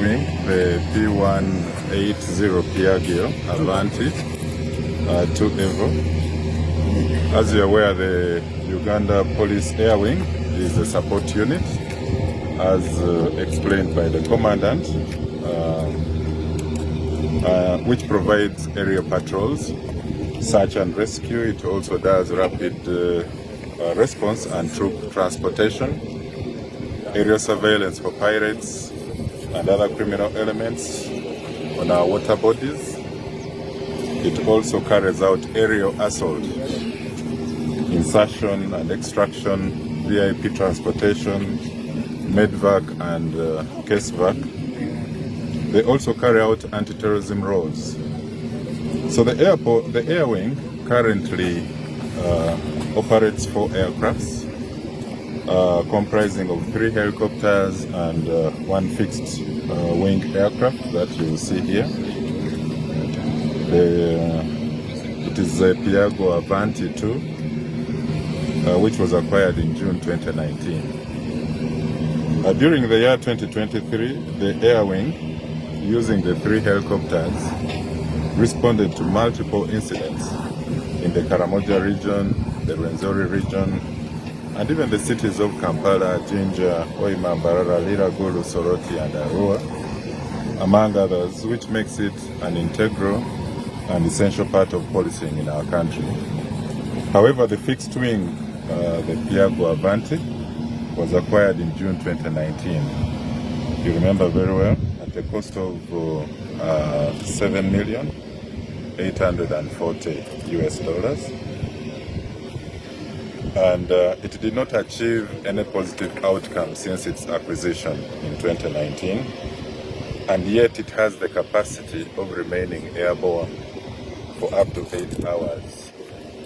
flying the P180 Piaggio Avanti 2 Evo. As you're aware, the Uganda Police Air Wing is a support unit, as explained by the commandant, which provides area patrols, search and rescue. It also does rapid response and troop transportation, area surveillance for pirates and other criminal elements on our water bodies. It also carries out aerial assault, insertion and extraction, VIP transportation, medvac and casevac. They also carry out anti-terrorism roles. So the air wing currently operates 4 aircrafts, comprising of 3 helicopters and 1 fixed wing aircraft that you will see here. It is a Piaggio Avanti 2, which was acquired in June 2019. During the year 2023, the air wing, using the 3 helicopters, responded to multiple incidents in the Karamoja region, the Rwenzori region, and even the cities of Kampala, Jinja, Hoima, Mbarara, Liragulu, Soroti, and Arua, among others, which makes it an integral and essential part of policing in our country. However, the fixed wing, the Piaggio Avanti, was acquired in June 2019. You remember very well, at the cost of $7,840,000. And it did not achieve any positive outcome since its acquisition in 2019, and yet it has the capacity of remaining airborne for up to 8 hours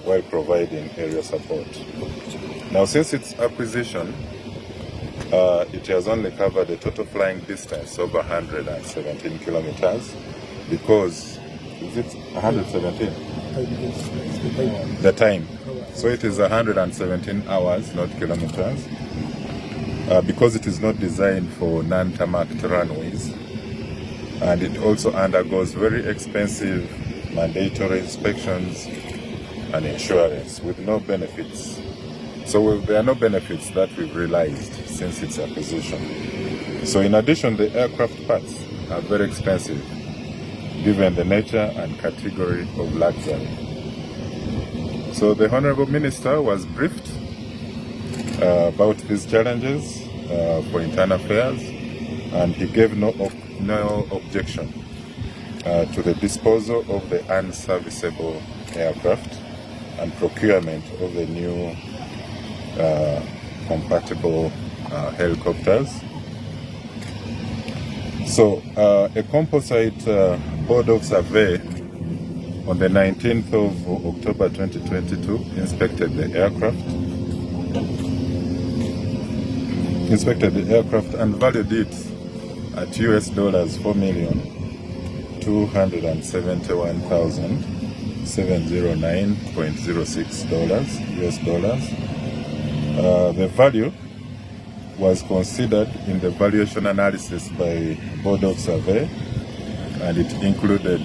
while providing area support. Now, since its acquisition, it has only covered a total flying distance of 117 kilometers, because, is it 117? The time. So it is 117 hours, not kilometers, because it is not designed for non-tarmacked runways, and it also undergoes very expensive mandatory inspections and insurance with no benefits. So there are no benefits that we've realized since its acquisition. So in addition, the aircraft parts are very expensive, given the nature and category of luxury. So the Honorable Minister was briefed about these challenges for internal affairs, and he gave no objection to the disposal of the unserviceable aircraft and procurement of the new compatible helicopters. So a composite board of survey on the 19th of October 2022 inspected the aircraft and valued it at $4,271,709.06 The value was considered in the valuation analysis by Board of Survey, and it included,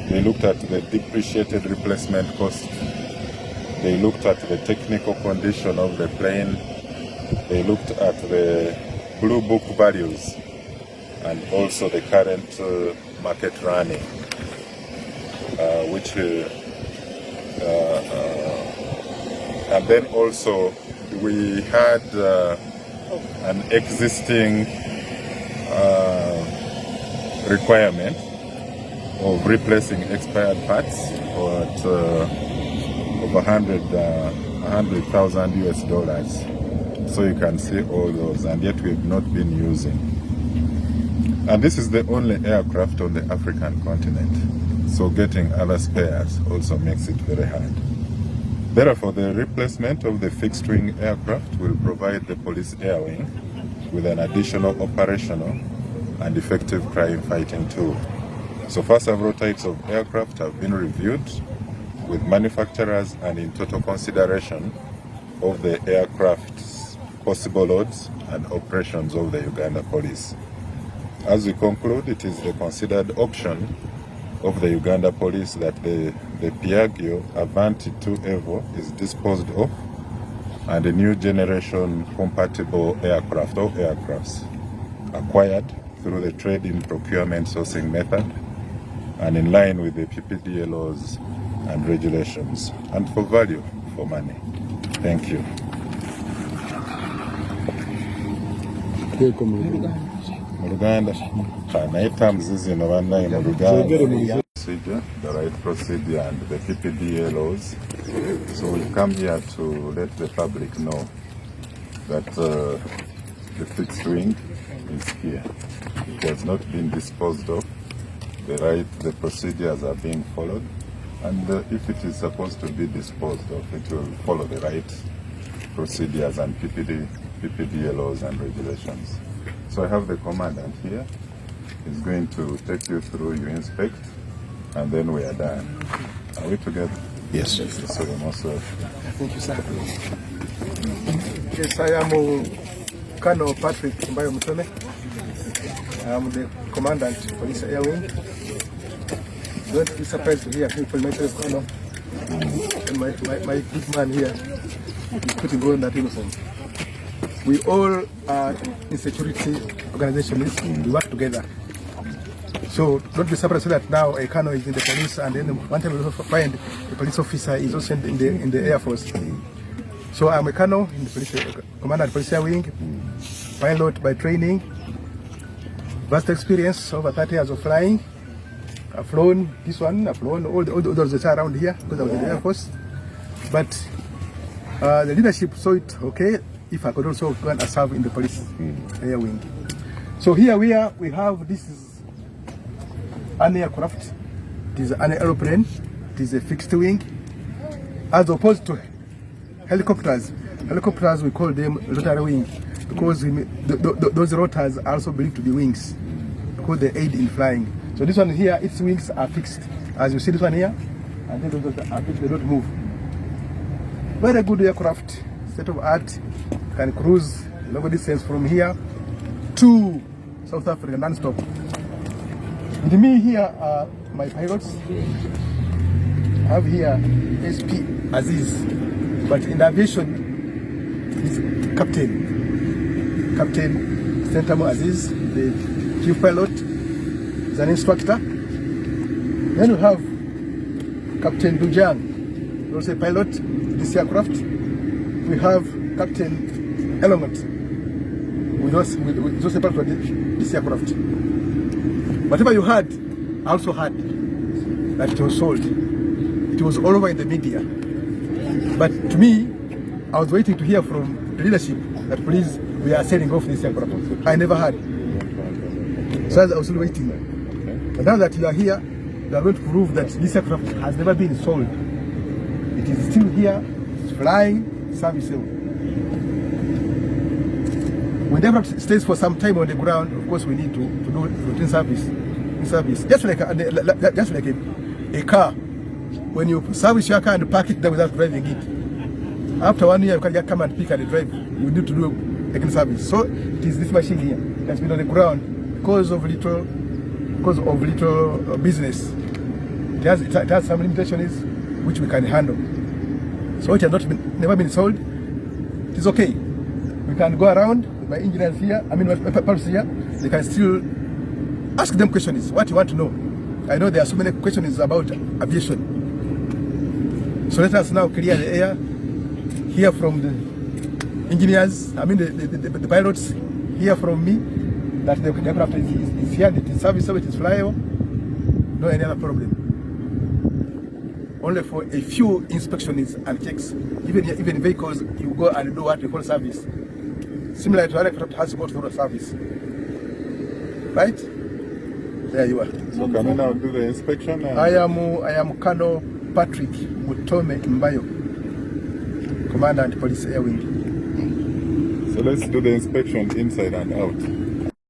they looked at the depreciated replacement cost, they looked at the technical condition of the plane, they looked at the Blue Book values, and also the current market running, and then also we had an existing requirement of replacing expired parts at over $100,000. So you can see all those, and yet we have not been using. And this is the only aircraft on the African continent, so getting other spares also makes it very hard. Therefore, the replacement of the fixed-wing aircraft will provide the police air wing with an additional operational and effective crime-fighting tool. So far, several types of aircraft have been reviewed with manufacturers and in total consideration of the aircraft's possible loads and operations of the Uganda Police. As we conclude, it is the considered option of the Uganda police that the Piaggio Avanti 2 Evo is disposed of and a new generation compatible aircraft or aircrafts acquired through the trade-in procurement sourcing method and in line with the PPDA laws and regulations and for value for money. Thank you. Muluganda, procedure, the right procedure and the PPDA laws. So we come here to let the public know that the fixed wing is here. It has not been disposed of. The procedures are being followed, and if it is supposed to be disposed of, it will follow the right procedures and PPDA laws and regulations. So I have the commandant here. He's going to take you through, you inspect, and then we are done. Are we together? Yes. So we must. Thank you, sir. Yes, I am Colonel Patrick Mbayo Mutone. I am the commandant for this air wing. Don't be surprised to hear people myself, Colonel. And my good man here is putting on that uniform. We all are in security organizations. We work together. So don't be surprised that now a colonel is in the police, and then one time we also find a police officer is also in the Air Force. So I'm a colonel in the police, commander of the police air wing, pilot by training, vast experience, over 30 years of flying. I've flown this one, I've flown all those that are around here because I was in the Air Force. But the leadership saw it okay if I could also go and serve in the police air wing. So here we have this is an aircraft, it is an aeroplane, it is a fixed wing, as opposed to helicopters. Helicopters, we call them rotary wing because those rotors are also believed to be wings because they aid in flying. So this one here, its wings are fixed. As you see this one here, and then those are fixed, they don't move. Very good aircraft, state of art, can cruise long distance from here to South Africa non-stop. With me here are my pilots. I have here SP Aziz, but in aviation he's Captain Sentamo Aziz, the chief pilot, is an instructor. Then we have Captain Dujang, also a pilot, this aircraft. We have Captain Elongot, with also a pilot for this aircraft. Whatever you had, I also had that it was sold. It was all over in the media. But to me, I was waiting to hear from the leadership that please, we are selling off this aircraft. I never had. So I was still waiting. But now that you are here, you are going to prove that this aircraft has never been sold. It is still here, it's flying, serviceable. When the aircraft stays for some time on the ground, of course we need to do routine service. Just like a car. When you service your car and park it there without driving it, after 1 year you can just come and pick and drive. You need to do again service. So it is this machine here that's been on the ground because of little business. It has some limitations which we can handle. So it has never been sold. It is okay. We can go around with my engineers here, my pilots here. They can still ask them questions, what you want to know. I know there are so many questions about aviation. So let us now clear the air, hear from the engineers, the pilots, hear from me that the aircraft is here, it is serviceable, it is flyable, no any other problem. Only for a few inspections and checks, even vehicles, you go and do what we call service. Similar to other aircraft has to go through a service. Right? There you are. So can we now do the inspection? I am Colonel Patrick Mutome Mbayo, Commandant Police Air Wing. So let's do the inspection inside and out.